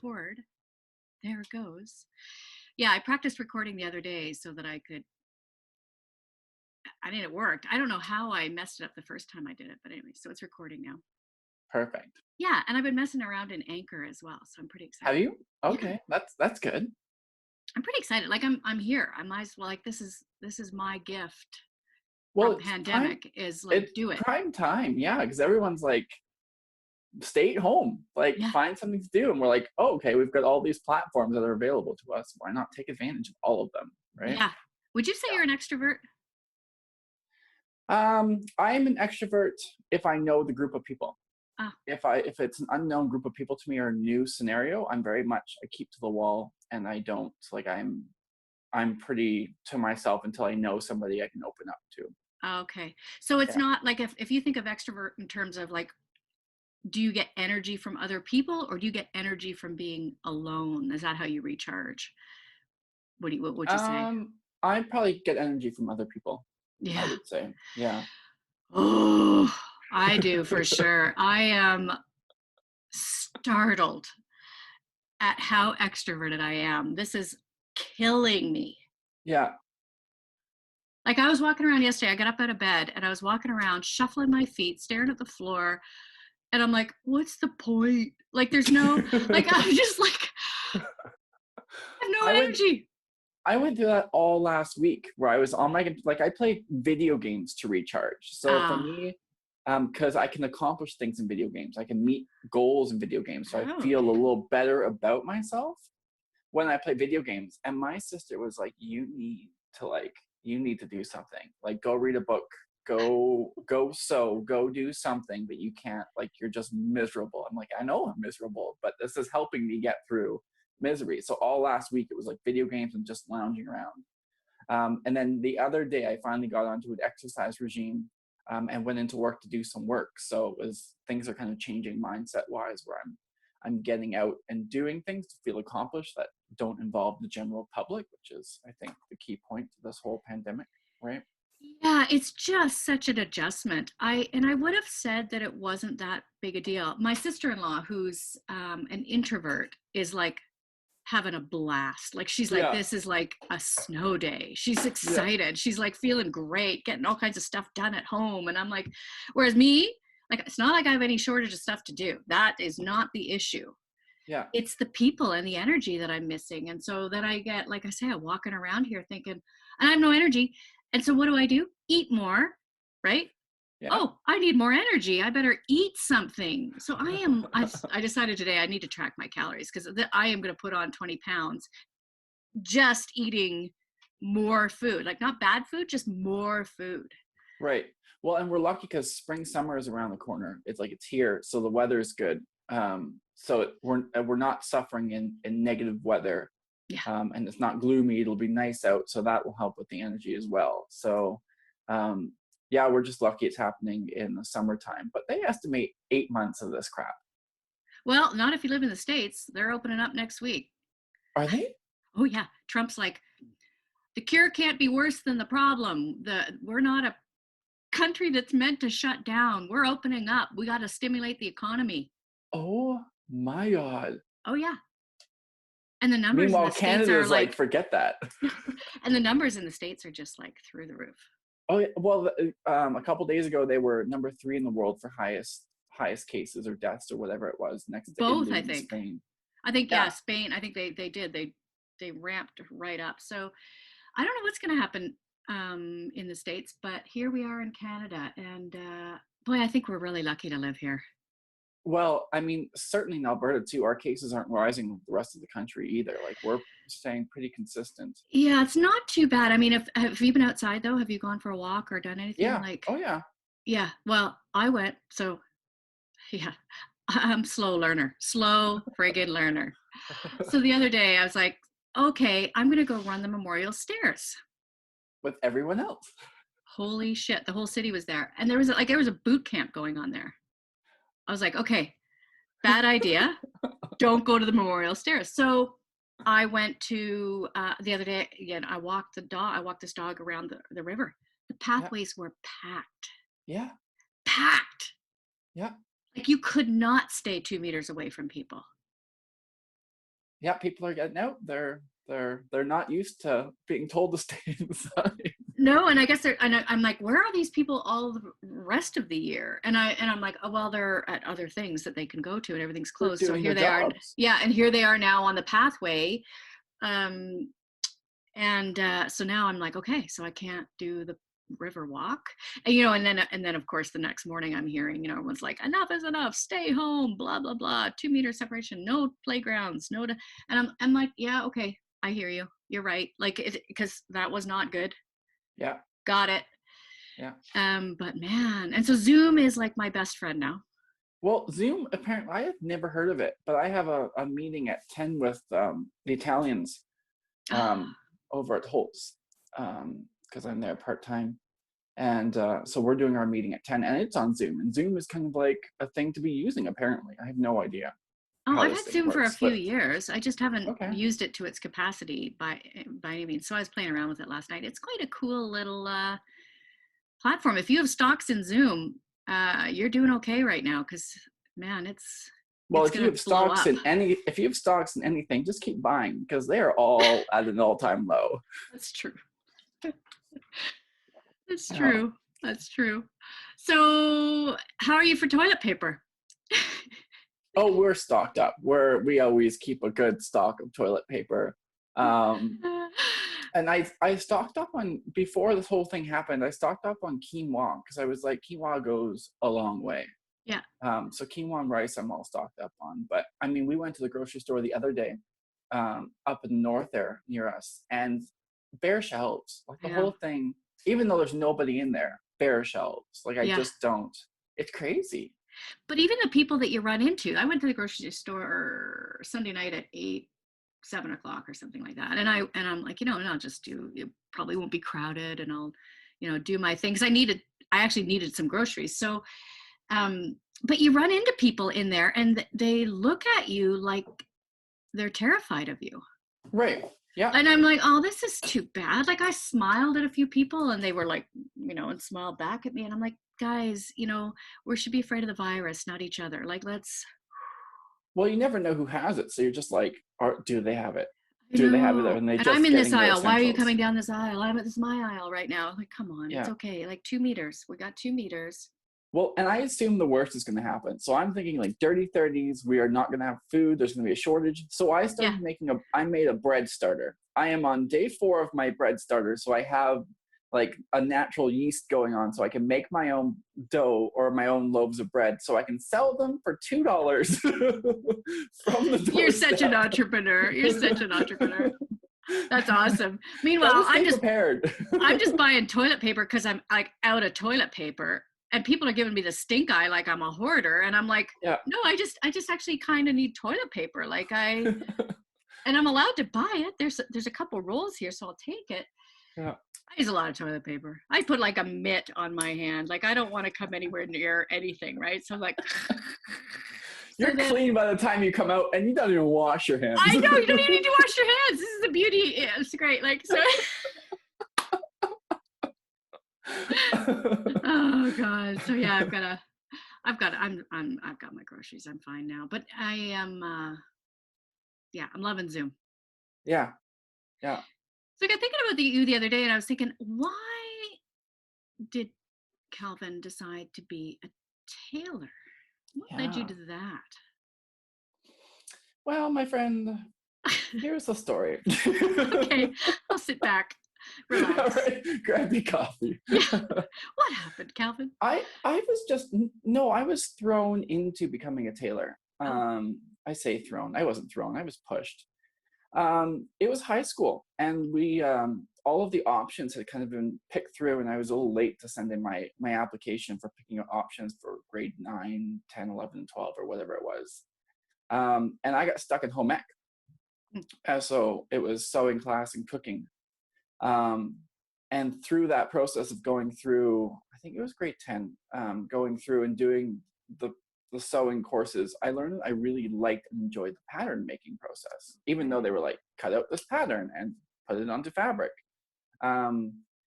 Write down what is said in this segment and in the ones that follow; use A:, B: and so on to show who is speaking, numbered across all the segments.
A: record. There it goes. Yeah, I practiced recording the other day so that I could. I mean, it worked. I don't know how I messed it up the first time I did it, but anyway, so it's recording now.
B: Perfect.
A: Yeah, and I've been messing around in Anchor as well, so I'm pretty
B: Have
A: excited.
B: you?
A: Yeah,
B: Okay, that's good.
A: I'm pretty excited. Like I'm here. I might as well like this is my gift
B: Well,
A: from pandemic is like
B: it's
A: do it.
B: prime time, yeah, because everyone's like, stay at home, like
A: Yeah.
B: find something to do, and we're like, oh, okay, we've got all these platforms that are available to us. Why not take advantage of all of them, right?
A: Yeah. Would you say you're an extrovert?
B: I'm an extrovert if I know the group of people.
A: Ah,
B: If it's an unknown group of people to me or a new scenario, I'm very much I keep to the wall and I don't like I'm pretty to myself until I know somebody I can open up to.
A: okay. So it's
B: Yeah.
A: not like if you think of extrovert in terms of like do you get energy from other people or do you get energy from being alone? Is that how you recharge? What would you say?
B: I probably get energy from other people, I
A: Yeah.
B: would say. Yeah.
A: Oh, I do for sure. I am startled at how extroverted I am. This is killing me.
B: Yeah.
A: Like I was walking around yesterday, I got up out of bed and I was walking around shuffling my feet, staring at the floor, and I'm like, what's the point? Like there's no like I'm just like I have no
B: I went
A: energy.
B: I went through that all last week where I was on my like I play video games to recharge. So for
A: Ah.
B: me, because I can accomplish things in video games, I can meet goals in video games. So I
A: Oh,
B: feel a
A: okay.
B: little better about myself when I play video games. And my sister was like, you need to do something. Like go read a book, go do something, but you can't, like you're just miserable. I'm like, I know I'm miserable, but this is helping me get through misery. So all last week it was like video games and just lounging around. And then the other day I finally got onto an exercise regime and went into work to do some work. So it was things are kind of changing mindset wise where I'm getting out and doing things to feel accomplished that don't involve the general public, which is I think the key point to this whole pandemic, right?
A: Yeah, it's just such an adjustment. I would have said that it wasn't that big a deal. My sister-in-law, who's an introvert, is like having a blast. Like she's like,
B: Yeah,
A: this is like a snow day. She's
B: yeah,
A: excited. She's like feeling great, getting all kinds of stuff done at home. And I'm like, whereas me, like it's not like I have any shortage of stuff to do. That is not the issue.
B: yeah,
A: It's the people and the energy that I'm missing. And so then I get, like I say, I'm walking around here thinking, and I have no energy. And so what do? Eat more, right?
B: yeah.
A: Oh, I need more energy. I better eat something. So I decided today I need to track my calories because I am going to put on 20 pounds just eating more food, like not bad food, just more food.
B: Right. Well, and we're lucky because spring summer is around the corner. It's like it's here, so the weather is good. So we're not suffering in negative weather,
A: Yeah.
B: and it's not gloomy. It'll be nice out, so that will help with the energy as well. So, yeah, we're just lucky it's happening in the summertime. But they estimate 8 months of this crap.
A: Well, not if you live in the States. They're opening up next week.
B: Are they?
A: Oh, yeah. Trump's like, the cure can't be worse than the problem. We're not a country that's meant to shut down. We're opening up. We got to stimulate the economy.
B: Oh my God.
A: Oh yeah. And the numbers in
B: Meanwhile,
A: the states are
B: Canada's like,
A: like
B: forget that.
A: and the numbers in the states are just like through the roof.
B: Oh, yeah. Well, a couple days ago, they were number 3 in the world for highest cases or deaths or whatever it was, next to
A: Both,
B: Italy
A: I
B: and
A: think.
B: Spain.
A: I think yeah,
B: Yeah.
A: Spain, I think they did. They ramped right up. So I don't know what's going to happen in the states, but here we are in Canada and boy, I think we're really lucky to live here.
B: Well, I mean, certainly in Alberta too, our cases aren't rising with the rest of the country either. Like we're staying pretty consistent.
A: Yeah, it's not too bad. I mean, if have you been outside though? Have you gone for a walk or done anything
B: Yeah.
A: like
B: Oh, yeah.
A: yeah, well, I went. So yeah, I'm slow learner, slow friggin' learner. So the other day I was like, okay, I'm going to go run the memorial stairs.
B: With everyone else.
A: Holy shit. The whole city was there. And there was a boot camp going on there. I was like, okay, bad idea. Don't go to the memorial stairs. So I went to the other day again. I walked the dog. I walked this dog around the river. The
B: Yeah.
A: pathways were packed,
B: Yeah.
A: packed.
B: Yeah.
A: Like you could not stay 2 meters away from people.
B: Yeah, people are getting out. They're not used to being told to stay inside.
A: No, and I guess I'm like, where are these people all the rest of the year? And I'm like, oh well, they're at other things that they can go to, and everything's
B: They're
A: closed. So
B: doing their
A: here they are,
B: jobs.
A: yeah, and here they are now on the pathway. Um, and so now I'm like, okay, so I can't do the river walk, and, and then of course the next morning I'm hearing, everyone's like, enough is enough, stay home, blah blah blah, 2 meter separation, no playgrounds, and I'm like, yeah, okay, I hear you, you're right, like because that was not good.
B: Yeah,
A: Got it.
B: yeah.
A: But man, and so Zoom is like my best friend now.
B: Well, Zoom, apparently, I have never heard of it, but I have a meeting at 10 with the Italians um, over at Holt's because I'm there part time. And so we're doing our meeting at 10, and it's on Zoom. And Zoom is kind of like a thing to be using, apparently. I have no idea
A: Oh,
B: how
A: I've
B: this
A: had
B: thing
A: Zoom for a
B: works,
A: few
B: but
A: years. I just haven't
B: okay.
A: used it to its capacity by any means. So I was playing around with it last night. It's quite a cool little platform. If you have stocks in Zoom, you're doing okay right now because man,
B: Well,
A: it's gonna blow up.
B: if you have stocks in anything, just keep buying because they are all at an all-time low.
A: That's true. That's
B: Yeah.
A: true. That's true. So, how are you for toilet paper?
B: Oh, we're stocked up. We always keep a good stock of toilet paper. Um, and I stocked up on before this whole thing happened. I stocked up on quinoa because I was like, quinoa goes a long way.
A: Yeah,
B: So quinoa and rice, I'm all stocked up on. But I mean, we went to the grocery store the other day, up in the north there near us, and bare shelves, like the
A: yeah,
B: whole thing. Even though there's nobody in there, bare shelves. Like I
A: yeah.
B: just don't. It's crazy.
A: But even the people that you run into, I went to the grocery store Sunday night at 7 o'clock or something like that, and I'm like, and I'll just do. It probably won't be crowded, and I'll, do my things. I actually needed some groceries, so but you run into people in there and they look at you like they're terrified of you.
B: Right. Yeah.
A: And I'm like, oh, this is too bad. Like I smiled at a few people and they were like, and smiled back at me. And I'm like, guys, we should be afraid of the virus, not each other. Like, let's,
B: Well, you never know who has it, so you're just like, do they have it?
A: I
B: Do they have it?
A: know.
B: And they
A: And I'm
B: just
A: in this
B: getting their
A: aisle. Why are you coming
B: essentials?
A: down this aisle? This is my aisle right now. Like, come on, it's
B: Yeah.
A: okay. Like 2 meters. We got 2 meters.
B: Well, and I assume the worst is going to happen. So I'm thinking like dirty 30s. We are not going to have food. There's going to be a shortage. So
A: Yeah.
B: I made a bread starter. I am on day 4 of my bread starter. So I have like a natural yeast going on. So I can make my own dough or my own loaves of bread. So I can sell them for $2 from the
A: You're such an
B: doorstep.
A: entrepreneur. You're such an entrepreneur. That's awesome.
B: Gotta
A: Meanwhile,
B: stay prepared.
A: I'm just buying toilet paper because I'm like out of toilet paper, and people are giving me the stink eye like I'm a hoarder, and I'm like,
B: Yeah.
A: no, I just actually kind of need toilet paper. And I'm allowed to buy it. There's a couple rolls here, so I'll take it.
B: Yeah.
A: I use a lot of toilet paper. I put like a mitt on my hand. Like I don't want to come anywhere near anything, right? So I'm like, so
B: You're
A: then
B: clean by the time you come out and you don't even wash your hands.
A: I know you don't even need to wash your hands. This is the beauty. Yeah, it's great. Like so. Oh god. So yeah, I've got my groceries. I'm fine now. But I am yeah, I'm loving Zoom.
B: Yeah. Yeah.
A: So I got thinking about you the other day and I was thinking, why did Calvin decide to be a tailor? What led you
B: Yeah.
A: to that?
B: Well, my friend, here's the story.
A: Okay, I'll sit back,
B: All
A: relax.
B: right, grab your coffee.
A: Yeah. What happened, Calvin?
B: I was just no, I was thrown into becoming a tailor.
A: Oh,
B: I say thrown. I wasn't thrown. I was pushed. It was high school, and we all of the options had kind of been picked through, and I was a little late to send in my application for picking out options for grade 9, 10, 11, 12, or whatever it was. And I got stuck in home ec.
A: mm,
B: So it was sewing class and cooking. Um, and through that process of going through, I think it was grade 10, going through and doing the the sewing courses, I learned that I really liked and enjoyed the pattern making process, even though
A: right.
B: they were like, cut out this pattern and put it onto fabric.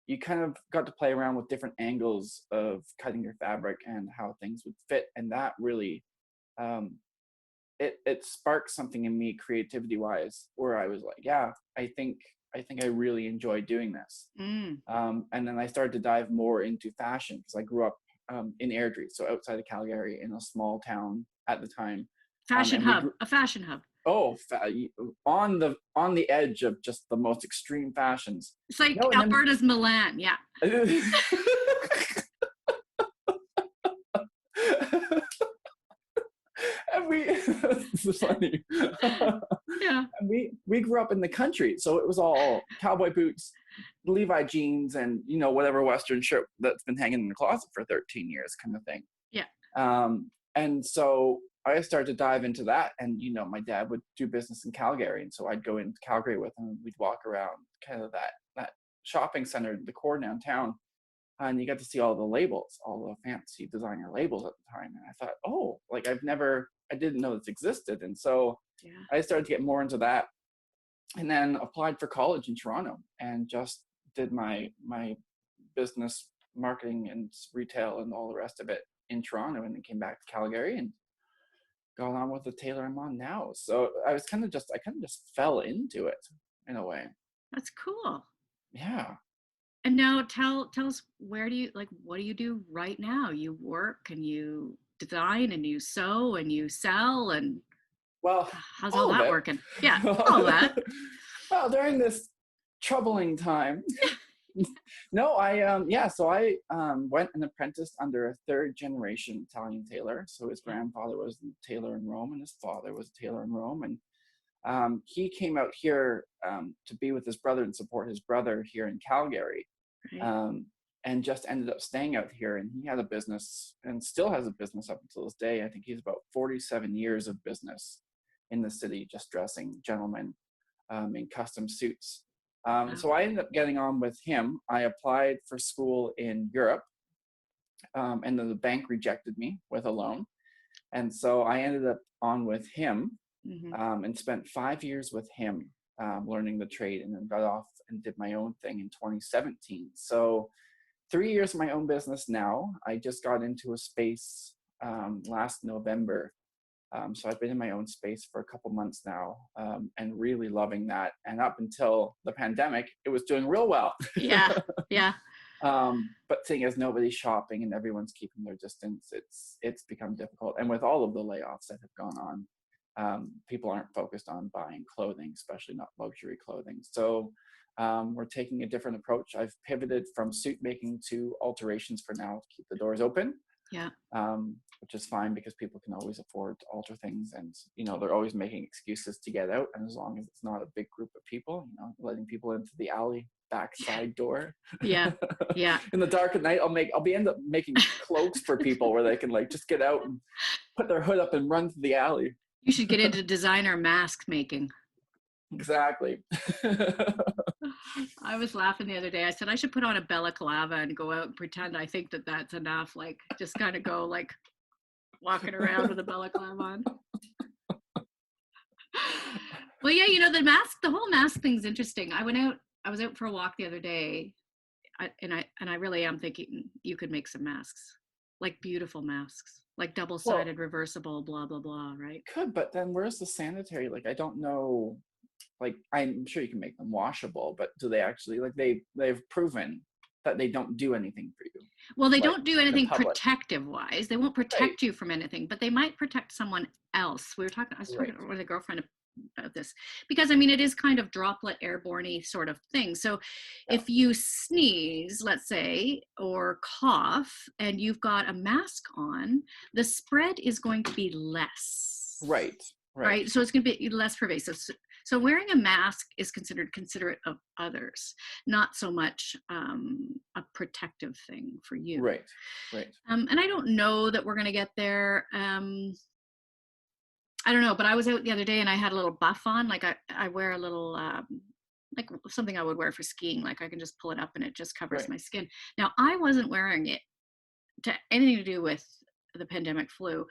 B: You kind of got to play around with different angles of cutting your fabric and how things would fit. And that really, um, it sparked something in me creativity wise, where I was like, yeah, I think I really enjoy doing this.
A: Mm.
B: And then I started to dive more into fashion because I grew up in Airdrie, so outside of Calgary, in a small town at the time.
A: Fashion
B: And we
A: hub,
B: grew,
A: a fashion hub.
B: oh, on the edge of just the most extreme fashions.
A: It's like
B: No, and then
A: Alberta's Milan. Yeah.
B: and we it's funny.
A: Yeah.
B: And we grew up in the country, so it was all cowboy boots, Levi jeans, and whatever Western shirt that's been hanging in the closet for 13 years, kind of thing.
A: Yeah.
B: And so I started to dive into that, and my dad would do business in Calgary, and so I'd go into Calgary with him. We'd walk around kind of that shopping center, the core downtown, and you got to see all the labels, all the fancy designer labels at the time. And I thought, oh, like I didn't know this existed, and so
A: Yeah.
B: I started to get more into that, and then applied for college in Toronto, and just did my business marketing and retail and all the rest of it in Toronto, and then came back to Calgary and got on with the tailor I'm on now. So I kind of just fell into it in a way.
A: That's cool.
B: Yeah.
A: And now tell us, where do you, like, what do you do right now? You work and you design and you sew and you sell, and
B: Well,
A: how's all
B: all of
A: that
B: it.
A: working? Yeah, all that.
B: Well, during this troubling time. No, so I went and apprenticed under a third generation Italian tailor. So his
A: Yeah,
B: grandfather was a tailor in Rome, and his father was a tailor in Rome. And he came out here to be with his brother and support his brother here in Calgary,
A: right.
B: um, and just ended up staying out here. And he had a business and still has a business up until this day. I think he's about 47 years of business in the city, just dressing gentlemen in custom suits.
A: Wow.
B: So I ended up getting on with him. I applied for school in Europe, and then the bank rejected me with a loan. And so I ended up on with him,
A: Mm-hmm.
B: and spent 5 years with him, learning the trade, and then got off and did my own thing in 2017. So 3 years of my own business now. I just got into a space last November. So I've been in my own space for a couple months now, and really loving that. And up until the pandemic, it was doing real well.
A: Yeah, yeah,
B: But seeing as nobody's shopping and everyone's keeping their distance, it's become difficult. And with all of the layoffs that have gone on, people aren't focused on buying clothing, especially not luxury clothing. So we're taking a different approach. I've pivoted from suit making to alterations for now to keep the doors open,
A: yeah.
B: which is fine because people can always afford to alter things, and they're always making excuses to get out. And as long as it's not a big group of people, letting people into the alley backside door
A: Yeah, yeah.
B: in the dark at night, end up making cloaks for people where they can like just get out and put their hood up and run to the alley.
A: You should get into designer mask making.
B: Exactly.
A: I was laughing the other day. I said I should put on a balaclava and go out and pretend I think that that's enough. Like, just kind of go like walking around with a balaclava on. Well, yeah, the whole mask thing's interesting. I was out for a walk the other day, and I really am thinking you could make some masks, like beautiful masks, like
B: Well,
A: double-sided, reversible, blah blah blah, right?
B: could, but then where's the sanitary? Like, I don't know. Like, I'm sure you can make them washable, but do they actually, like, they've proven that they don't do anything for you,
A: Well, they
B: like
A: don't do
B: in the
A: anything
B: public.
A: protective wise. They won't
B: Right.
A: protect you from anything, but they might protect someone else. I was talking
B: Right.
A: with a girlfriend about this, because I mean, it is kind of droplet airborne sort of thing. So
B: Yeah.
A: if you sneeze, let's say, or cough, and you've got a mask on, the spread is going to be less.
B: Right. Right.
A: Right. So it's going to be less pervasive. So wearing a mask is considered considerate of others, not so much a protective thing for you.
B: Right. Right.
A: And I don't know that we're going to get there. I don't know, but I was out the other day and I had a little buff on. Like I wear a little, like something I would wear for skiing. Like I can just pull it up and it just covers
B: Right.
A: my skin. Now I wasn't wearing it to anything to do with the pandemic flu.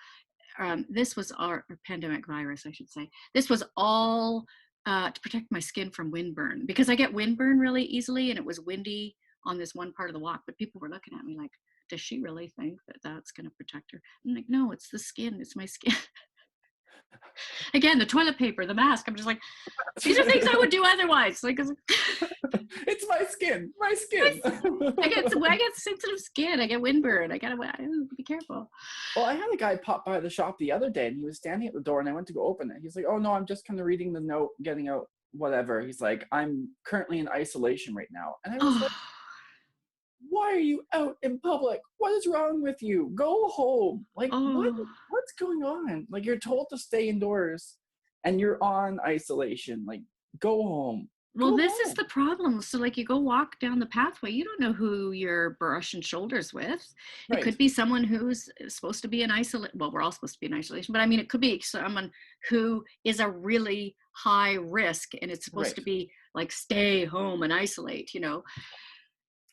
A: This was our pandemic virus, I should say. This was all to protect my skin from windburn, because I get windburn really easily, and it was windy on this one part of the walk. But people were looking at me like, does she really think that that's going to protect her? I'm like, no, it's the skin. It's my skin. Again, the toilet paper, the mask. I'm just like, these are things I would do otherwise. Like,
B: It's my skin, my skin.
A: I get sensitive skin. I get windburn. I gotta be careful.
B: Well, I had a guy pop by the shop the other day, and he was standing at the door, and I went to go open it. He's like, "Oh no, I'm just kind of reading the note, getting out, whatever." He's like, "I'm currently in isolation right now," and I was like,
A: Oh,
B: "Why are you out in public? What is wrong with you? Go home! Like,
A: oh.
B: what's going on? Like, you're told to stay indoors, and you're on isolation. Like, go home,
A: Well,
B: go
A: this is
B: home."
A: the problem. So, like, you go walk down the pathway, you don't know who you're brushing shoulders with. It
B: Right,
A: could be someone who's supposed to be in isolation. Well, we're all supposed to be in isolation, but I mean, it could be someone who is a really high risk, and it's supposed
B: right.
A: to be like stay home and isolate, you know.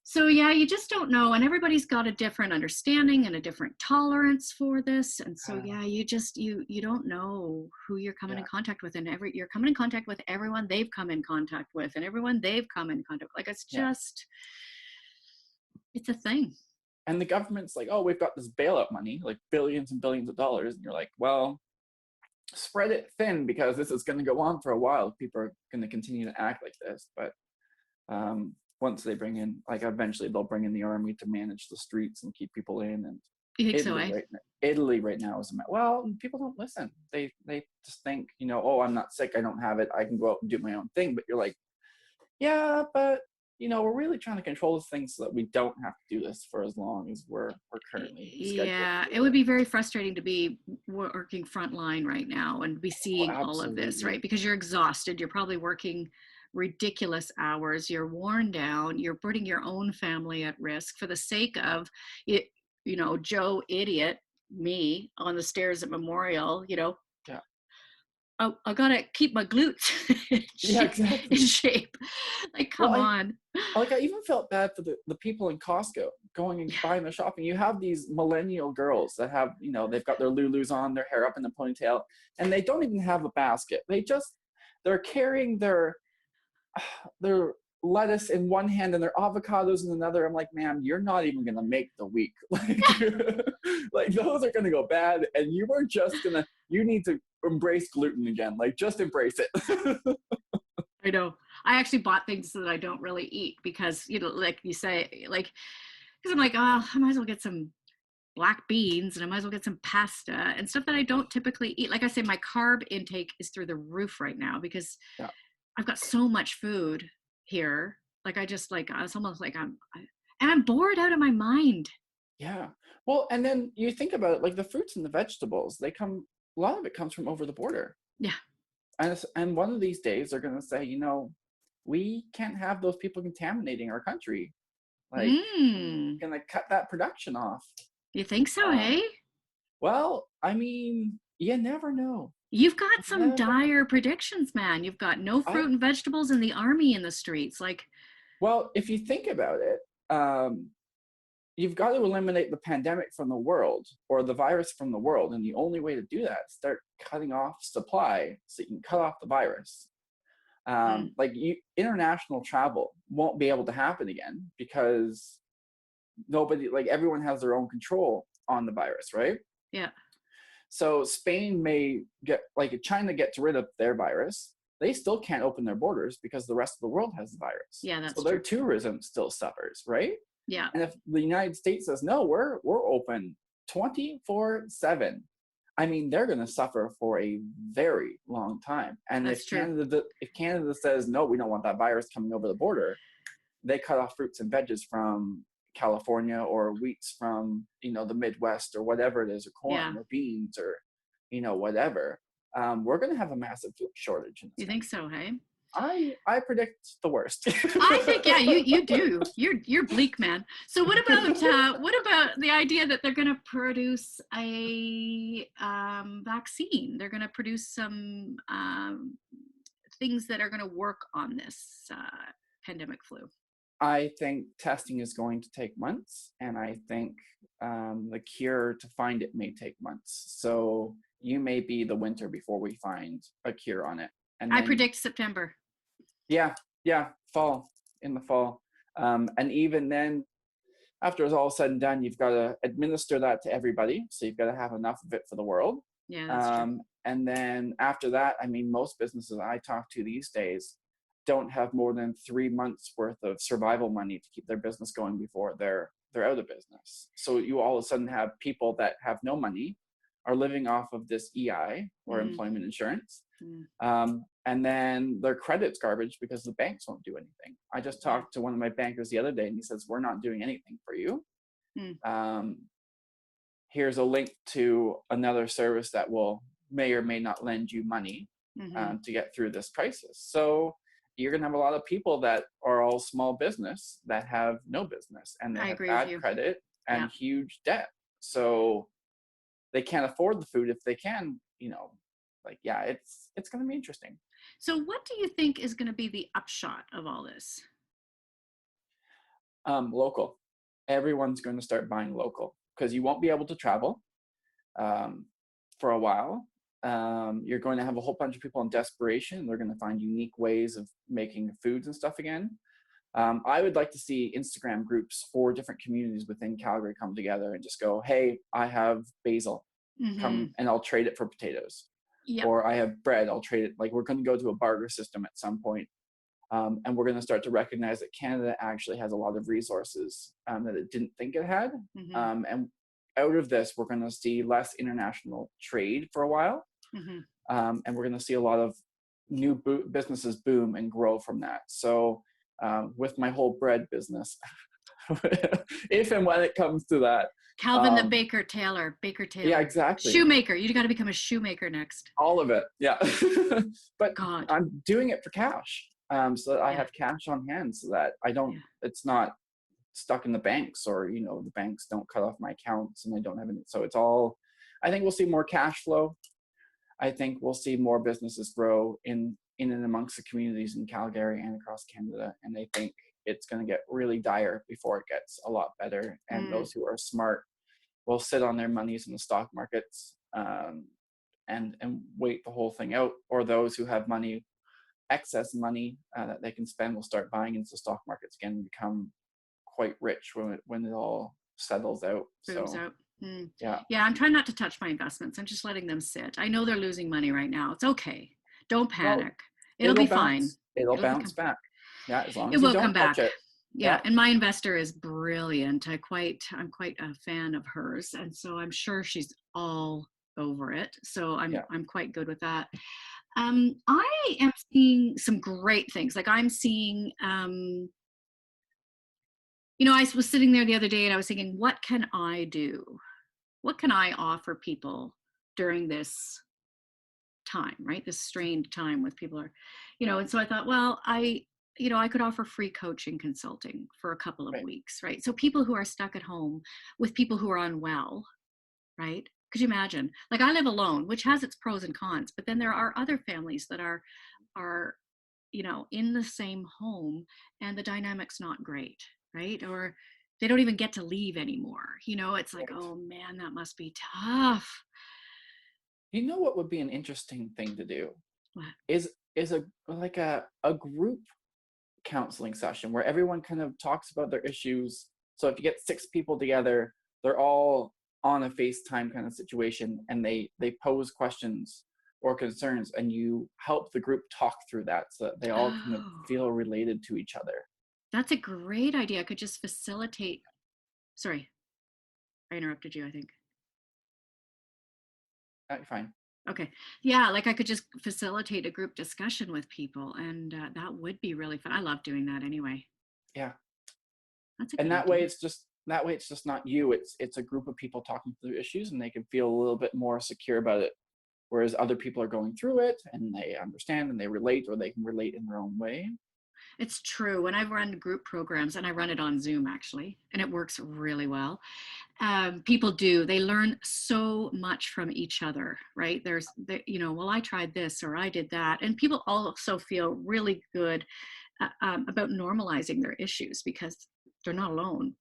A: So yeah, you just don't know, and everybody's got a different understanding and a different tolerance for this, and so
B: Uh,
A: yeah, you don't know who you're coming in
B: yeah,
A: contact with, and you're coming in contact with everyone they've come in contact with, and everyone they've come in contact with. Like, it's
B: yeah.
A: just, it's a thing.
B: And the government's like, "Oh, we've got this bailout money, like billions and billions of dollars," and you're like, "Well, spread it thin because this is going to go on for a while. People are going to continue to act like this." But once they bring in, like, eventually they'll bring in the army to manage the streets and keep people in. And
A: You think so, eh?
B: Italy right now is well, people don't listen. They just think, oh, I'm not sick, I don't have it, I can go out and do my own thing. But you're like, yeah, but we're really trying to control this thing so that we don't have to do this for as long as we're currently scheduled
A: Yeah,
B: to
A: it
B: do
A: would
B: it.
A: be very frustrating to be working frontline right now and be
B: Oh,
A: seeing all of this,
B: absolutely.
A: right? Because you're exhausted, you're probably working ridiculous hours, you're worn down, you're putting your own family at risk for the sake of it, Joe idiot, me on the stairs at Memorial,
B: Yeah.
A: oh, I gotta keep my glutes
B: Yeah,
A: in
B: exactly.
A: shape. Like,
B: Well,
A: come on.
B: I even felt bad for the people in Costco going and
A: Yeah.
B: buying their shopping. You have these millennial girls that have, they've got their Lulus on, their hair up in a ponytail, and they don't even have a basket. They're carrying their lettuce in one hand and their avocados in another. I'm like, ma'am, you're not even gonna make the week. Like those are gonna go bad, and you need to embrace gluten again. Like, just embrace it.
A: I know. I actually bought things that I don't really eat because, like you say, like, because I'm like, oh, I might as well get some black beans and I might as well get some pasta and stuff that I don't typically eat. Like I say, my carb intake is through the roof right now because
B: Yeah.
A: I've got so much food here. Like, I just like, it's almost like and I'm bored out of my mind.
B: Yeah. Well, and then you think about it, like the fruits and the vegetables, a lot of it comes from over the border.
A: Yeah.
B: And one of these days they're going to say, we can't have those people contaminating our country. Like,
A: Mm.
B: going to cut that production off.
A: You think so,
B: Um,
A: hey?
B: well, I mean, you never know.
A: You've got
B: You
A: some
B: never know.
A: dire predictions, man. You've got no
B: I
A: fruit and vegetables and the army in the streets. Like,
B: Well, if you think about it, you've got to eliminate the pandemic from the world, or the virus from the world, and the only way to do that is start cutting off supply so you can cut off the virus.
A: mm,
B: International travel won't be able to happen again because everyone has their own control on the virus, right?
A: yeah.
B: So Spain may get, like, if China gets rid of their virus, they still can't open their borders because the rest of the world has the virus.
A: Yeah,
B: So
A: that's
B: their
A: true.
B: tourism still suffers, right?
A: Yeah.
B: And if the United States says, no, we're open 24/7, I mean, they're going to suffer for a very long time. And
A: That's true.
B: if Canada says, no, we don't want that virus coming over the border, they cut off fruits and veggies from California, or wheats from, the Midwest, or whatever it is, or corn
A: Yeah.
B: or beans, or, whatever. We're going to have a massive food shortage in this
A: You think
B: country.
A: so, hey?
B: I predict the worst.
A: I think, yeah, you do. You're bleak, man. So what about the idea that they're going to produce a vaccine? They're going to produce some things that are going to work on this pandemic flu.
B: I think testing is going to take months, and I think the cure to find it may take months. So you may be the winter before we find a cure on it, and
A: I
B: then
A: predict September.
B: yeah, yeah, fall, in the fall, and even then, after it's all said and done, you've got to administer that to everybody. So you've got to have enough of it for the world,
A: Yeah, that's true.
B: And then after that, I mean, most businesses I talk to these days don't have more than 3 months worth of survival money to keep their business going before they're out of business. So you all of a sudden have people that have no money, are living off of this EI or
A: Mm,
B: employment insurance.
A: mm,
B: And then their credit's garbage because the banks won't do anything. I just
A: yeah.
B: talked to one of my bankers the other day and he says, we're not doing anything for you.
A: Mm,
B: Um, Here's a link to another service that will may or may not lend you money
A: mm-hmm.
B: to get through this crisis. So you're going to have a lot of people that are all small business that have no business and they
A: I
B: have
A: agree with
B: bad
A: you.
B: credit
A: Yeah.
B: and huge debt. So they can't afford the food if they can, like, yeah, it's going to be interesting.
A: So what do you think is going to be the upshot of all this?
B: Local. Everyone's going to start buying local because you won't be able to travel um, for a while. You're going to have a whole bunch of people in desperation. They're going to find unique ways of making foods and stuff again. I would like to see Instagram groups for different communities within Calgary come together and just go, hey, I have basil,
A: Mm-hmm.
B: come and I'll trade it for potatoes.
A: Yep.
B: Or I have bread, I'll trade it. Like we're going to go to a barter system at some point. And we're going to start to recognize that Canada actually has a lot of resources that it didn't think it had.
A: Mm-hmm.
B: And out of this, we're going to see less international trade for a while.
A: Mm-hmm.
B: And we're going to see a lot of new businesses boom and grow from that. So with my whole bread business, if and when it comes to that.
A: Calvin the Baker Tailor, Baker
B: Yeah,
A: Tailor.
B: exactly.
A: Shoemaker. You got to become a shoemaker next.
B: All of it. Yeah. But
A: God.
B: I'm doing it for cash. So that I
A: Yeah.
B: have cash on hand so that I don't,
A: Yeah.
B: it's not stuck in the banks or, the banks don't cut off my accounts and I don't have any. So it's all, I think we'll see more cash flow. I think we'll see more businesses grow in and amongst the communities in Calgary and across Canada. And I think it's going to get really dire before it gets a lot better. And
A: Mm.
B: those who are smart will sit on their monies in the stock markets and wait the whole thing out. Or those who have money, excess money that they can spend, will start buying into the stock markets again and become quite rich when it all settles out.
A: Booms
B: So
A: out. Mm.
B: yeah.
A: Yeah, I'm trying not to touch my investments. I'm just letting them sit. I know they're losing money right now. It's okay. Don't
B: Well,
A: panic. It'll be fine.
B: It'll
A: It'll
B: bounce
A: become.
B: back. Yeah, as long
A: It
B: as you
A: will come
B: don't touch
A: back.
B: it.
A: Yeah,
B: Yeah.
A: and my investor is brilliant. I'm quite a fan of hers, and so I'm sure she's all over it. So
B: Yeah.
A: I'm quite good with that. I am seeing some great things. Like I'm seeing, I was sitting there the other day and I was thinking, what can I do? What can I offer people during this time, right? This strained time with people are, and so I thought, well, I could offer free coaching consulting for a couple of
B: Right.
A: weeks, right? So people who are stuck at home with people who are unwell, right? Could you imagine? Like I live alone, which has its pros and cons, but then there are other families that are in the same home and the dynamic's not great, right? Or they don't even get to leave anymore. It's like,
B: Right.
A: oh man, that must be tough.
B: You know what would be an interesting thing to do
A: What?
B: is a group counseling session where everyone kind of talks about their issues. So if you get 6 people together, they're all on a FaceTime kind of situation and they pose questions or concerns and you help the group talk through that so that they all kind of
A: Oh,
B: feel related to each other.
A: that's a great idea. I could just facilitate. Sorry, I interrupted you, I think.
B: Fine.
A: Okay. Yeah, like I could just facilitate a group discussion with people, and that would be really fun. I love doing that anyway.
B: Yeah.
A: That's a
B: And
A: good idea.
B: that way it's just not you. It's a group of people talking through issues and they can feel a little bit more secure about it. Whereas other people are going through it and they understand and they relate or they can relate in their own way.
A: It's true. When I run group programs, and I run it on Zoom actually, and it works really well. People they learn so much from each other, right? Well, I tried this or I did that. And people also feel really good about normalizing their issues because they're not alone,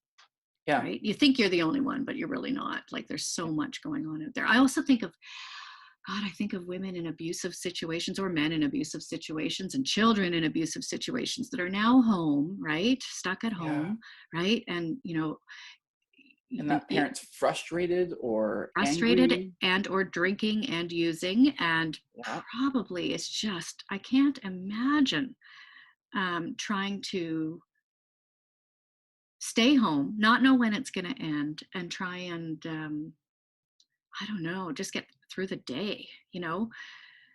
B: Yeah.
A: right? You think you're the only one, but you're really not. Like there's so much going on out there. I also think of God, I think of women in abusive situations or men in abusive situations and children in abusive situations that are now home, right? Stuck at
B: Yeah.
A: home, right? And,
B: And that parent's frustrated or
A: frustrated
B: angry.
A: and or drinking and using, and
B: Yeah.
A: probably it's just, I can't imagine trying to stay home, not know when it's going to end, and try and I don't know, just get through the day,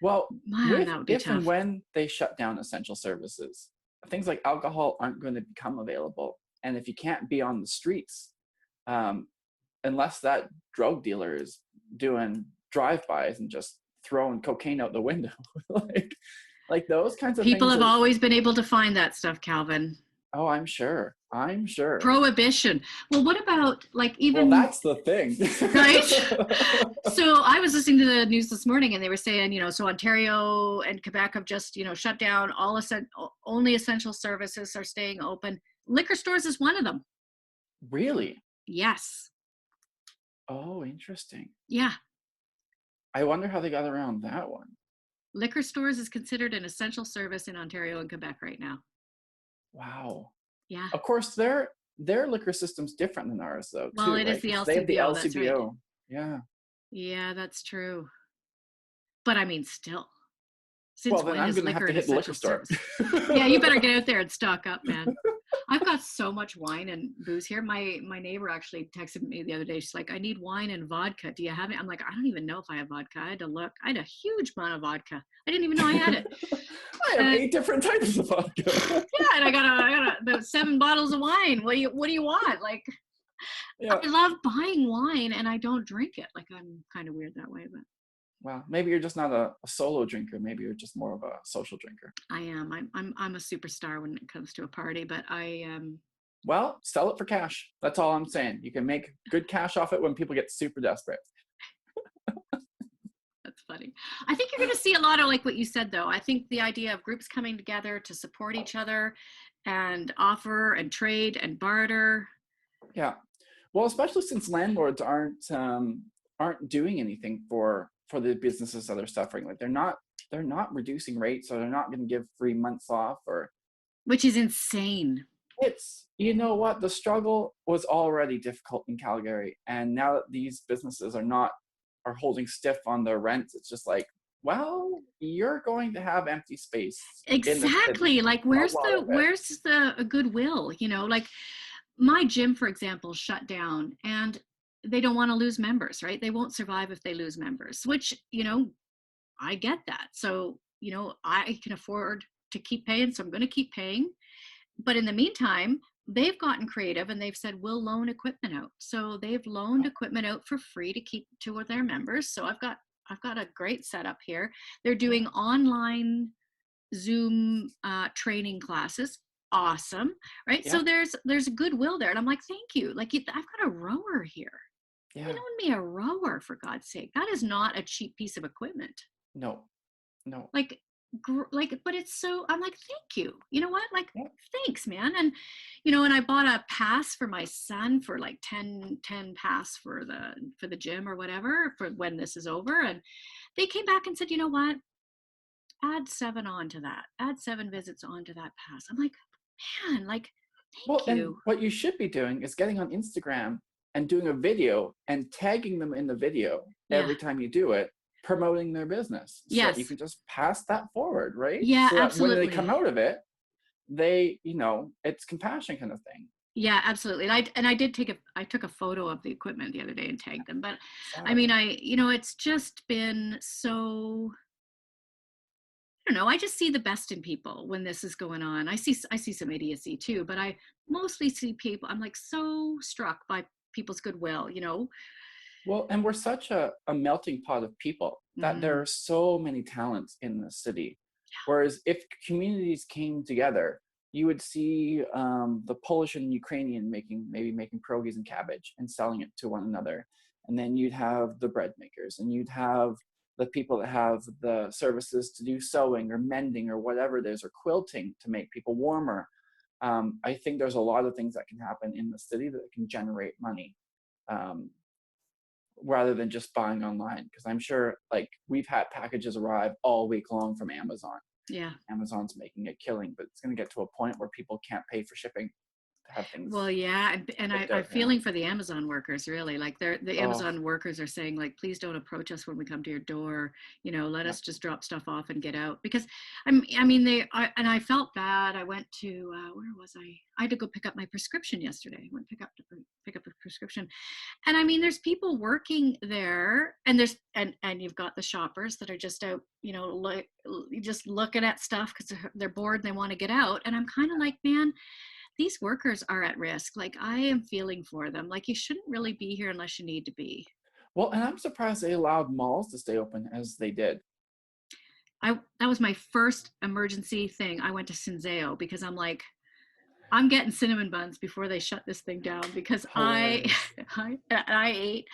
B: Well,
A: Man,
B: with
A: that would be
B: if and
A: tough.
B: when they shut down essential services, things like alcohol aren't going to become available. And if you can't be on the streets, um, unless that drug dealer is doing drive-bys and just throwing cocaine out the window, like those kinds of
A: People
B: things
A: have
B: are.
A: always been able to find that stuff, Calvin.
B: Oh, I'm sure. I'm sure.
A: Prohibition. Well, what about like
B: Well,
A: even,
B: that's the thing.
A: right? So I was listening to the news this morning, and they were saying, so Ontario and Quebec have just, shut down only essential services are staying open. Liquor stores is one of them.
B: Really?
A: Yes.
B: Oh, interesting.
A: Yeah.
B: I wonder how they got around that one.
A: Liquor stores is considered an essential service in Ontario and Quebec right now.
B: Wow.
A: Yeah.
B: Of course, their liquor system's different than ours, though,
A: Well,
B: too,
A: it is
B: right?
A: the
B: Because they have the
A: LCBO. That's right.
B: LCBO. Yeah.
A: Yeah, that's true. But I mean, still,
B: Well,
A: since
B: then
A: when
B: I'm
A: is
B: going to have
A: liquor
B: to
A: an
B: hit the liquor
A: essential
B: store.
A: service? Yeah, you better get out there and stock up, man. I've got so much wine and booze here. My neighbor actually texted me the other day. She's like, I need wine and vodka. Do you have it? I'm like, I don't even know if I have vodka. I had to look. I had a huge amount of vodka. I didn't even know I had it.
B: I have 8 different types of vodka.
A: Yeah, and I got about 7 bottles of wine. What do you want? Like,
B: Yeah.
A: I love buying wine and I don't drink it. Like, I'm kind of weird that way, but
B: Well, maybe you're just not a solo drinker. Maybe you're just more of a social drinker.
A: I am. I'm a superstar when it comes to a party, but
B: Well, sell it for cash. That's all I'm saying. You can make good cash off it when people get super desperate.
A: That's funny. I think you're going to see a lot of like what you said, though. I think the idea of groups coming together to support each other and offer and trade and barter.
B: Yeah. Well, especially since landlords aren't doing anything for the businesses that are suffering. Like they're not reducing rates, or they're not going to give free months off, or
A: Which is insane.
B: it's, you know what, the struggle was already difficult in Calgary, and now that these businesses are holding stiff on their rents, it's just like, well, you're going to have empty space in the city
A: Exactly. Like,
B: for a
A: where's
B: while
A: the
B: of it.
A: where's the goodwill? Like my gym, for example, shut down, and they don't want to lose members, right? They won't survive if they lose members, which, I get that. So, I can afford to keep paying, so I'm going to keep paying. But in the meantime, they've gotten creative and they've said, we'll loan equipment out. So they've loaned equipment out for free to keep to their members. So I've got a great setup here. They're doing online Zoom training classes. Awesome. Right.
B: Yeah.
A: So there's goodwill there. And I'm like, thank you. Like, I've got a rower here.
B: Yeah.
A: You loan me a rower, for God's sake. That is not a cheap piece of equipment.
B: No.
A: Like, but it's so, I'm like, thank you. You know what? Like,
B: Yeah.
A: thanks, man. And and I bought a pass for my son for like 10 pass for the gym or whatever for when this is over. And they came back and said, you know what? Add 7 onto that. Add 7 visits onto that pass. I'm like, man, like,
B: Well,
A: thank
B: and
A: you.
B: what you should be doing is getting on Instagram and doing a video and tagging them in the video
A: Yeah.
B: every time you do it, promoting their business, so that you
A: Yes.
B: can just pass that forward, right?
A: Yeah,
B: So that when they
A: absolutely.
B: come out of it, they, it's compassion kind of thing.
A: Yeah, absolutely. And I took a photo of the equipment the other day and tagged them. But
B: Saw
A: I
B: it.
A: mean, it's just been so, I don't know. I just see the best in people when this is going on. I see some idiocy too, but I mostly see people. I'm like so struck by people's goodwill.
B: Well, and we're such a melting pot of people that there
A: Mm-hmm.
B: are so many talents in the city. Whereas if communities came together, you would see the Polish and Ukrainian making pierogies and cabbage and selling it to one another. And then you'd have the bread makers, and you'd have the people that have the services to do sewing or mending or whatever it is, or quilting to make people warmer. I think there's a lot of things that can happen in the city that can generate money. Um, Rather than just buying online, because I'm sure, like, we've had packages arrive all week long from Amazon.
A: Yeah.
B: Amazon's making a killing, but it's going to get to a point where people can't pay for shipping have things
A: Well, yeah, and
B: picked
A: I'm
B: out now.
A: feeling for the Amazon workers, really. Like the
B: Oh,
A: Amazon workers are saying, like, please don't approach us when we come to your door. Let
B: yeah.
A: us just drop stuff off and get out. Because and I felt bad. I went to where was I? I had to go pick up my prescription yesterday. I went pick up a prescription, and I mean, there's people working there, and and you've got the shoppers that are just out, like just looking at stuff because they're bored and they want to get out. And I'm kind of like, man, these workers are at risk. Like, I am feeling for them. Like, you shouldn't really be here unless you need to be.
B: Well, and I'm surprised they allowed malls to stay open as they did.
A: That was my first emergency thing. I went to Senseo because I'm like, I'm getting cinnamon buns before they shut this thing down because I
B: Hilarious.
A: I ate.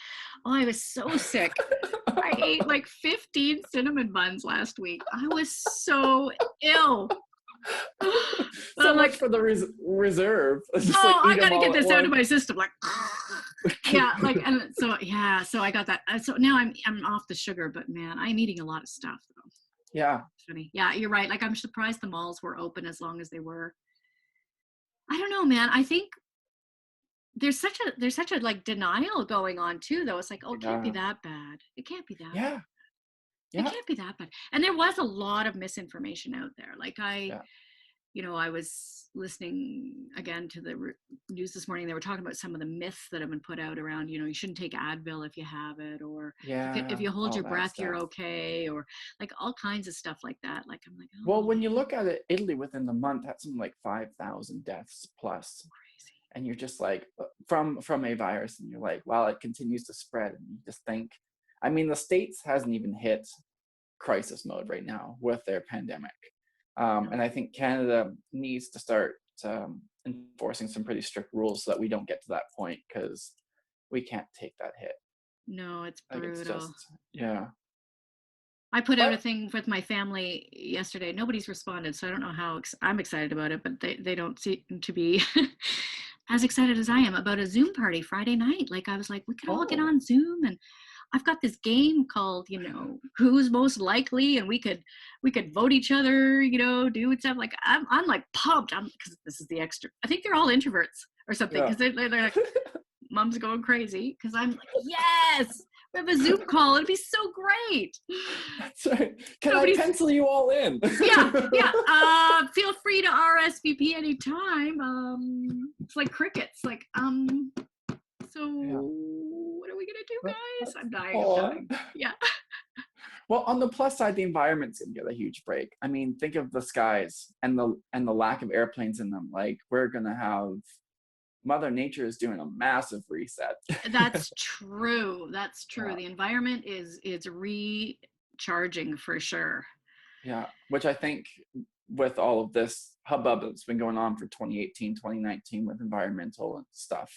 A: Oh, I was so sick. I ate like 15 cinnamon buns last week. I was so ill. But
B: So
A: I'm
B: much
A: like,
B: for the reserve. It's just like
A: oh, I
B: eat
A: got
B: them
A: to get
B: all at
A: this out of
B: once.
A: my system. Like, yeah, like, and so yeah, so I got that. So now I'm off the sugar, but man, I'm eating a lot of stuff though.
B: Yeah,
A: It's funny. Yeah, you're right. Like, I'm surprised the malls were open as long as they were. I don't know, man. I think there's such a like denial going on too, though. It's like, oh, it can't be
B: yeah,
A: that bad. It can't be that bad.
B: yeah,
A: It
B: yeah,
A: can't be that bad. And there was a lot of misinformation out there. Like,
B: yeah,
A: I was listening again to the news this morning. They were talking about some of the myths that have been put out around, you shouldn't take Advil if you have it, or if
B: yeah.
A: you hold
B: All
A: your
B: that
A: breath, you're
B: stuff.
A: okay, or like all kinds of stuff like that. Like, I'm like,
B: Well,
A: oh
B: when you
A: man,
B: look at it, Italy within the month had something like 5,000 deaths plus,
A: crazy.
B: and you're just like from a virus, and you're like, wow, it continues to spread, and you just think, I mean, the States hasn't even hit crisis mode right now with their pandemic.
A: No,
B: And I think Canada needs to start enforcing some pretty strict rules so that we don't get to that point because we can't take that hit.
A: no, it's
B: Like it's
A: brutal.
B: just, yeah.
A: I put out a
B: But
A: thing with my family yesterday. Nobody's responded, so I don't know how I'm excited about it, but they don't seem to be as excited as I am about a Zoom party Friday night. Like, I was like, we could all get
B: oh,
A: on Zoom, and I've got this game called, who's most likely, and we could vote each other, do stuff. Like, I'm like pumped. I'm because this is the extra. I think they're all introverts or something
B: yeah.
A: because they're like, mom's going crazy because I'm like, yes, we have a Zoom call. It'd be so great.
B: That's right. Can I
A: Nobody's,
B: pencil you all in?
A: yeah, yeah. Feel free to RSVP anytime. It's like crickets. Like, so
B: Yeah.
A: what are we gonna do, guys? I'm dying. I'm
B: Oh.
A: dying. Yeah.
B: Well, on the plus side, the environment's gonna get a huge break. I mean, think of the skies and the lack of airplanes in them. Like we're gonna have Mother Nature is doing a massive reset.
A: That's true. That's true.
B: Yeah,
A: The environment is recharging for sure.
B: yeah. Which I think with all of this hubbub that's been going on for 2018, 2019 with environmental and stuff,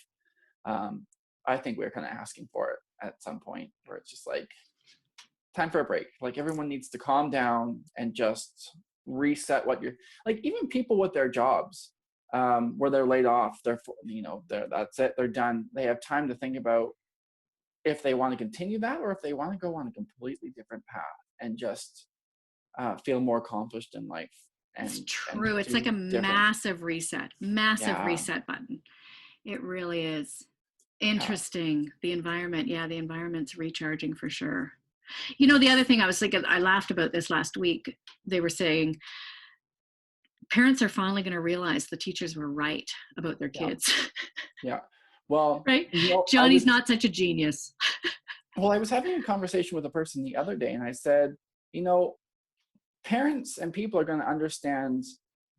B: um, I think we're kind of asking for it at some point where it's just like time for a break. Like everyone needs to calm down and just reset what you're like. Even people with their jobs, where they're laid off, they're that's it. They're done. They have time to think about if they want to continue that or if they want to go on a completely different path and just feel more accomplished in life
A: It's
B: and
A: true. It's like a
B: do different.
A: massive
B: Yeah,
A: reset button. It really is.
B: yeah,
A: Interesting. The environment. Yeah, the environment's recharging for sure. The other thing I was thinking, I laughed about this last week. They were saying parents are finally going to realize the teachers were right about their
B: yeah,
A: kids,
B: yeah. Well,
A: right?
B: I
A: Johnny's
B: was
A: not such a genius.
B: I was having a conversation with a person the other day, and I said, you know, parents and people are going to understand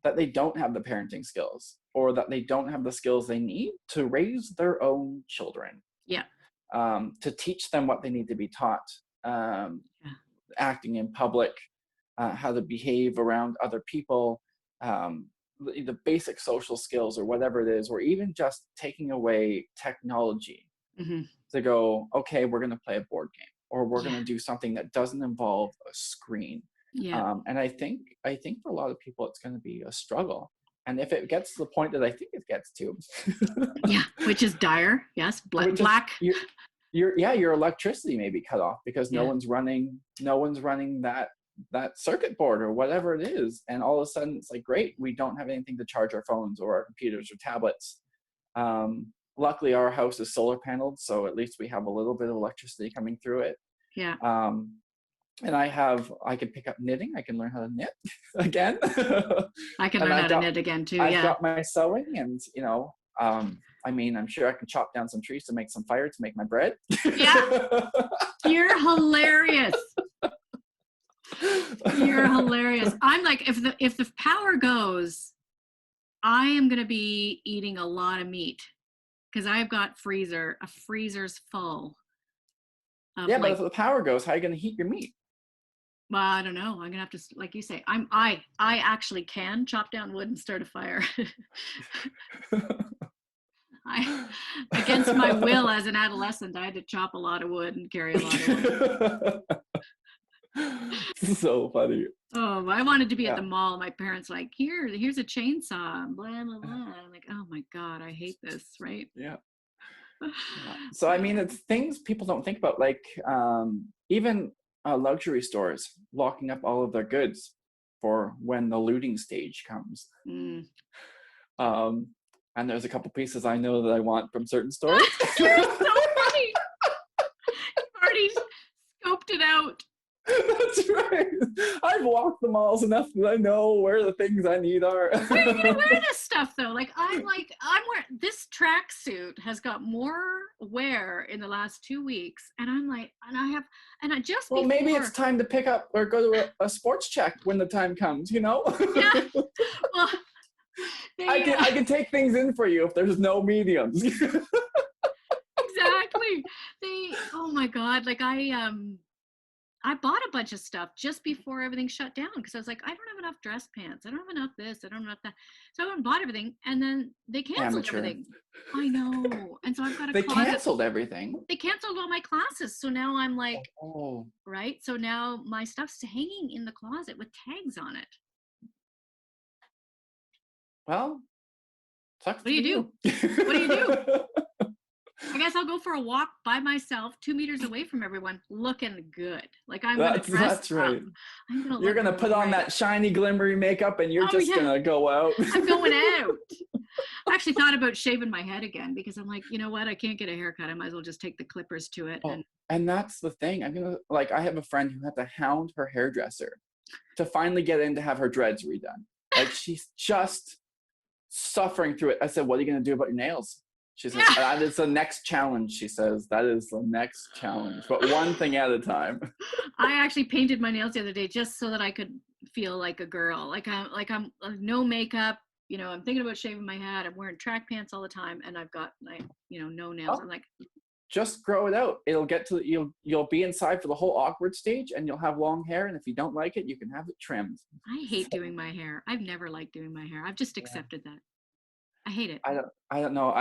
B: that they don't have the parenting skills or that they don't have the skills they need to raise their own children,
A: Yeah.
B: to teach them what they need to be taught, um,
A: Yeah.
B: acting in public, how to behave around other people, the basic social skills or whatever it is, or even just taking away technology
A: Hmm.
B: to go, okay, we're going to play a board game or we're going
A: Yeah.
B: to do something that doesn't involve a screen.
A: Yeah.
B: And I think for a lot of people, it's going to be a struggle. And if it gets to the point that I think it gets to,
A: Yeah. Which is dire. Yes.
B: which is
A: Black.
B: your electricity may be cut off because
A: Yeah.
B: no one's running that circuit board or whatever it is. And all of a sudden it's like, great, we don't have anything to charge our phones or our computers or tablets. Luckily, our house is solar paneled, so at least we have a little bit of electricity coming through it.
A: Yeah.
B: And I can pick up knitting. I can learn how to knit again.
A: I can
B: And
A: learn how to knit again too.
B: I've
A: Yeah.
B: got my sewing, and I mean, I'm sure I can chop down some trees to make some fire to make my bread.
A: Yeah. You're hilarious. You're hilarious. I'm like, if the power goes, I am gonna be eating a lot of meat because I've got freezer's full of
B: Yeah, but
A: like,
B: if the power goes, how are you going to heat your meat?
A: well, I don't know. I'm gonna have to, like you say, I actually can chop down wood and start a fire. I, against my will as an adolescent, I had to chop a lot of wood and carry a lot of wood.
B: So funny.
A: Oh, I wanted to be at
B: Yeah.
A: the mall. My parents like, here's a chainsaw, blah blah blah. I'm like, oh my god, I hate this, right?
B: Yeah. Yeah. So I mean, it's things people don't think about, like even luxury stores locking up all of their goods for when the looting stage comes.
A: Mm.
B: Um, and there's a couple pieces I know that I want from certain stores.
A: You're so funny. You've already scoped it out.
B: That's right. I've walked the malls enough that I know where the things I need are.
A: Where are you gonna wear this stuff though? I'm wearing this tracksuit has got more wear in the last 2 weeks, and I'm like, and I just
B: Well,
A: before.
B: maybe it's time to pick up or go to a sports check when the time comes, you know?
A: Yeah. Well,
B: I can take things in for you if there's no mediums.
A: Exactly. Oh my god, like I bought a bunch of stuff just before everything shut down because I was like, I don't have enough dress pants. I don't have enough this. I don't have enough that. So I went and bought everything, and then they canceled
B: Amateur.
A: everything. I know. And so I've got a
B: They
A: closet.
B: canceled everything.
A: They canceled all my classes. So now I'm like,
B: oh.
A: Right? So now my stuff's hanging in the closet with tags on it.
B: Well, sucks
A: What do you
B: do?
A: What do you do? I guess I'll go for a walk by myself, 2 meters away from everyone, looking good. Like I'm gonna dress
B: That's right.
A: up. I'm gonna
B: You're gonna put on that shiny, glimmery makeup, and you're just gonna go out.
A: I'm going out. I actually thought about shaving my head again because I'm like, you know what? I can't get a haircut. I might as well just take the clippers to it.
B: And that's the thing. I have a friend who had to hound her hairdresser to finally get in to have her dreads redone. Like she's just suffering through it. I said, "What are you gonna do about your nails?" She says, "That is the next challenge." She says, "That is the next challenge, but one thing at a time."
A: I actually painted my nails the other day just so that I could feel like a girl. I'm no makeup. You know, I'm thinking about shaving my head. I'm wearing track pants all the time, and I've got no nails. I'm like,
B: just grow it out. It'll get to you'll be inside for the whole awkward stage, and you'll have long hair. And if you don't like it, you can have it trimmed.
A: I hate doing my hair. I've never liked doing my hair. I've just accepted that. I hate it.
B: I don't know.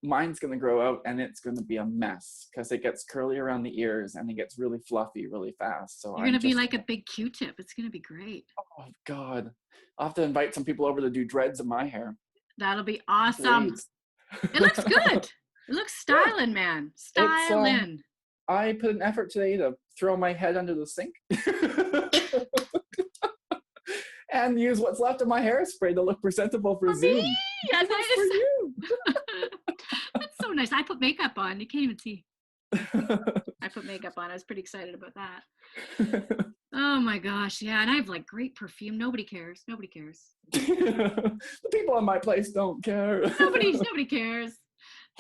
B: Mine's gonna grow out, and it's gonna be a mess because it gets curly around the ears and it gets really fluffy really fast. So
A: you're gonna be like a big Q-tip. It's gonna be great.
B: Oh God, I'll have to invite some people over to do dreads in my hair.
A: That'll be awesome. It looks good. It looks styling, man. Styling.
B: I put an effort today to throw my head under the sink and use what's left of my hairspray to look presentable for Zoom.
A: Me? Yes,
B: for you.
A: That's so nice. I put makeup on. You can't even see. I put makeup on. I was pretty excited about that. Oh my gosh, yeah. And I have like great perfume. Nobody cares. Nobody cares.
B: The people in my place don't care.
A: Nobody cares.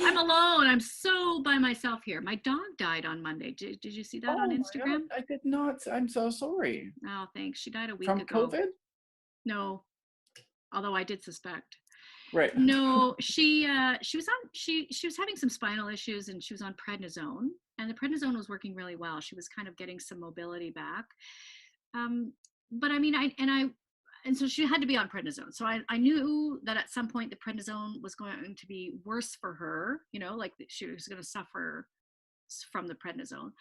A: I'm alone. I'm so by myself here. My dog died on Monday. Did you see that on Instagram?
B: I did not. I'm so sorry.
A: Oh, thanks. She died a week
B: ago. From COVID?
A: No. Although I did suspect.
B: Right.
A: No, she was having some spinal issues and she was on prednisone, and the prednisone was working really well. She was kind of getting some mobility back. But I mean, and so she had to be on prednisone. So I knew that at some point the prednisone was going to be worse for her, like she was going to suffer from the prednisone.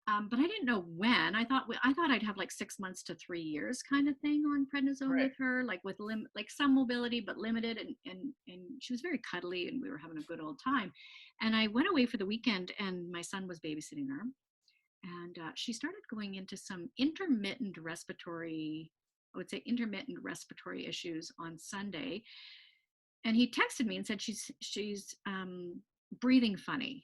A: But I didn't know when. I thought I'd have like 6 months to 3 years kind of thing on prednisone with her, like with like some mobility but limited, and she was very cuddly and we were having a good old time. And I went away for the weekend and my son was babysitting her, and she started going into some intermittent respiratory issues on Sunday. and he texted me and said she's breathing funny.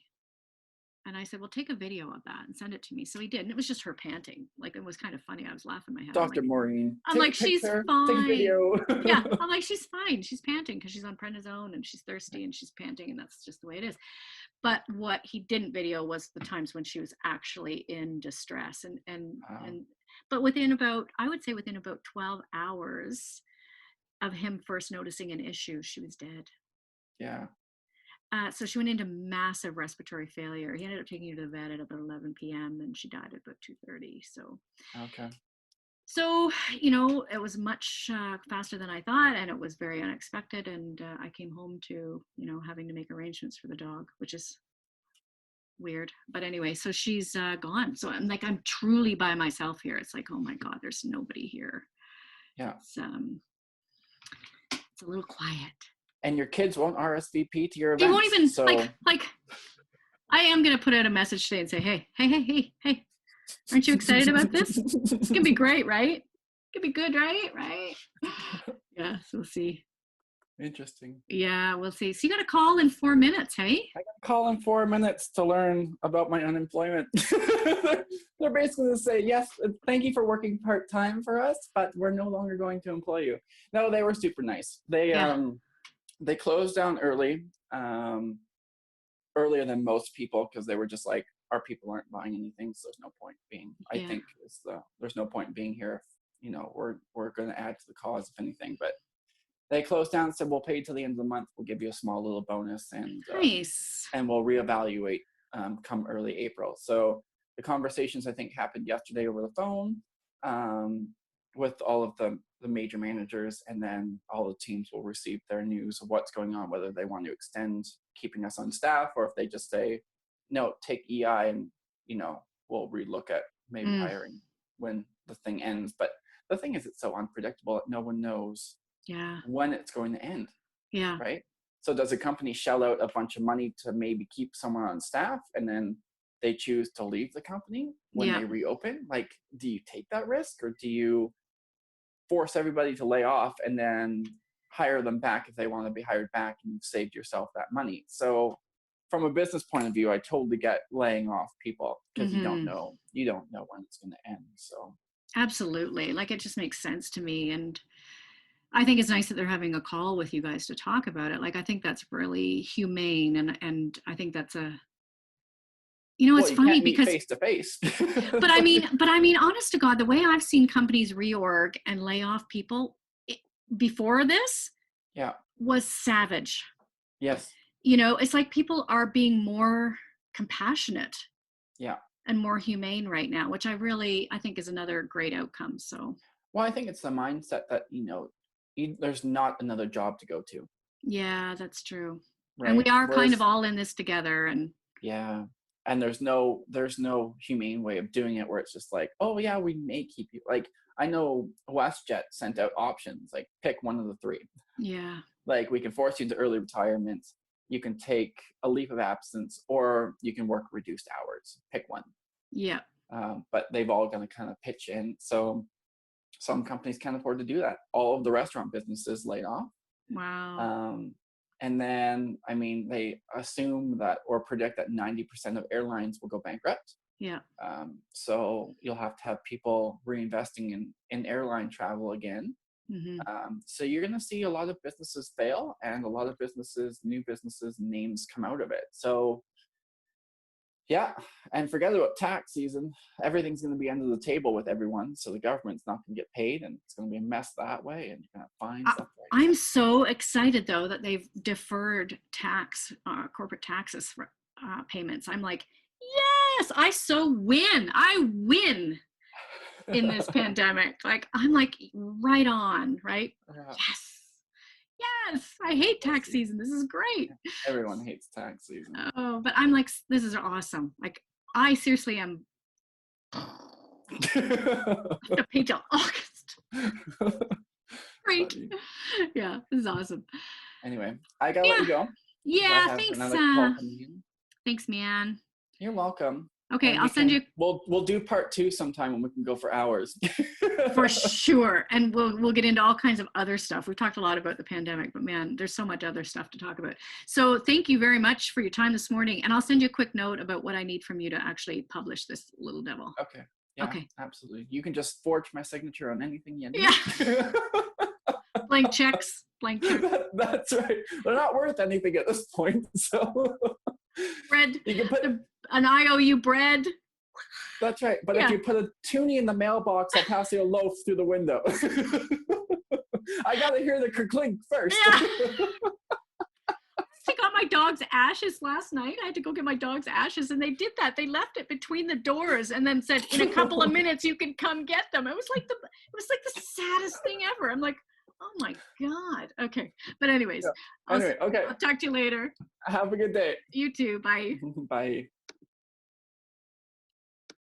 A: And I said, well, take a video of that and send it to me. So he did. And it was just her panting. Like, it was kind of funny. I was laughing my head.
B: Dr. Maureen,
A: I'm
B: take
A: like,
B: a
A: she's
B: picture, take a
A: fine.
B: video.
A: Yeah. I'm like, she's fine. She's panting because she's on prednisone and she's thirsty and she's panting. And that's just the way it is. But what he didn't video was the times when she was actually in distress. But I would say within about 12 hours of him first noticing an issue, she was dead.
B: Yeah.
A: So she went into massive respiratory failure. He ended up taking her to the vet at about 11 p.m. and she died at about 2:30.
B: Okay.
A: So, it was much faster than I thought, and it was very unexpected. And I came home to, having to make arrangements for the dog, which is weird. But anyway, so she's gone. So I'm truly by myself here. It's like, oh my God, there's nobody here.
B: Yeah.
A: It's a little quiet.
B: And your kids won't RSVP to your events.
A: They won't even, like, I am going to put out a message today and say, hey, aren't you excited about this? It's going to be great, right? It's going to be good, right? Yeah, so we'll see.
B: Interesting.
A: Yeah, we'll see. So you got to call in 4 minutes, hey?
B: I got to call in 4 minutes to learn about my unemployment. They're basically going to say, yes, thank you for working part-time for us, but we're no longer going to employ you. No, they were super nice. They closed down early, earlier than most people, because they were just like, our people aren't buying anything, so there's no point being. I think there's no point being here. If, we're going to add to the cause, if anything. But they closed down and said, we'll pay you till the end of the month. We'll give you a small little bonus, and
A: nice.
B: And we'll reevaluate come early April. So the conversations, I think, happened yesterday over the phone with all of the major managers, and then all the teams will receive their news of what's going on, whether they want to extend keeping us on staff, or if they just say, no, take EI, and we'll relook at maybe hiring when the thing ends. But the thing is, it's so unpredictable that no one knows when it's going to end.
A: Yeah.
B: Right. So does a company shell out a bunch of money to maybe keep someone on staff, and then they choose to leave the company when they reopen? Like, do you take that risk, or do you force everybody to lay off and then hire them back if they want to be hired back, and you've saved yourself that money? So from a business point of view, I totally get laying off people, because you don't know when it's going to end. So
A: absolutely. Like, it just makes sense to me. And I think it's nice that they're having a call with you guys to talk about it. Like, I think that's really humane. And I think that's it's funny because
B: face to face.
A: But I mean, honest to God, the way I've seen companies reorg and lay off people before this was savage.
B: Yes.
A: It's like people are being more compassionate and more humane right now, which I think is another great outcome. So,
B: well, I think it's the mindset that, there's not another job to go to.
A: Yeah, that's true.
B: Right?
A: And we are kind of all in this together. And
B: and there's no humane way of doing it where it's just like, oh yeah, we may keep you. Like, I know WestJet sent out options, like, pick one of the three.
A: Yeah.
B: Like, we can force you into early retirement, you can take a leave of absence, or you can work reduced hours. Pick one.
A: Yeah.
B: But they've all going to kind of pitch in. So some companies can't afford to do that. All of the restaurant businesses laid off.
A: Wow.
B: And then, they assume that, or predict that 90% of airlines will go bankrupt.
A: Yeah.
B: So you'll have to have people reinvesting in airline travel again. So you're going to see a lot of businesses fail, and a lot of new businesses names come out of it. So yeah, and forget about tax season. Everything's going to be under the table with everyone. So the government's not going to get paid, and it's going to be a mess that way, and you're going to find stuff like that. I'm
A: so excited, though, that they've deferred corporate taxes payments. I'm like, yes, I win in this pandemic. Like, I'm like, right on, right? Yes, I hate tax season. This is great.
B: Everyone hates tax season.
A: Oh, but I'm like, this is awesome. Like, I seriously am. I have to pay till August. Great. Yeah, this is awesome.
B: Anyway, I gotta let you go.
A: Yeah, thanks. Thanks, man.
B: You're welcome.
A: Okay,
B: And
A: I'll send you
B: we'll do part 2 sometime when we can go for hours.
A: for sure. And we'll get into all kinds of other stuff. We've talked a lot about the pandemic, but man, there's so much other stuff to talk about. So thank you very much for your time this morning. And I'll send you a quick note about what I need from you to actually publish this little devil.
B: Okay. Yeah,
A: okay.
B: Absolutely. You can just forge my signature on anything you need.
A: Yeah. Blank checks.
B: That's right. They're not worth anything at this point. So
A: bread.
B: You can put
A: an IOU bread.
B: That's right. But if you put a toonie in the mailbox, I'll pass you a loaf through the window. I got to hear the clink first.
A: Yeah. I got my dog's ashes last night. I had to go get my dog's ashes, and they did that. They left it between the doors and then said, in a couple of minutes, you can come get them. It was like the saddest thing ever. I'm like, oh my God. Okay. But anyways,
B: Okay.
A: I'll talk to you later.
B: Have a good day.
A: You too. Bye.
B: Bye.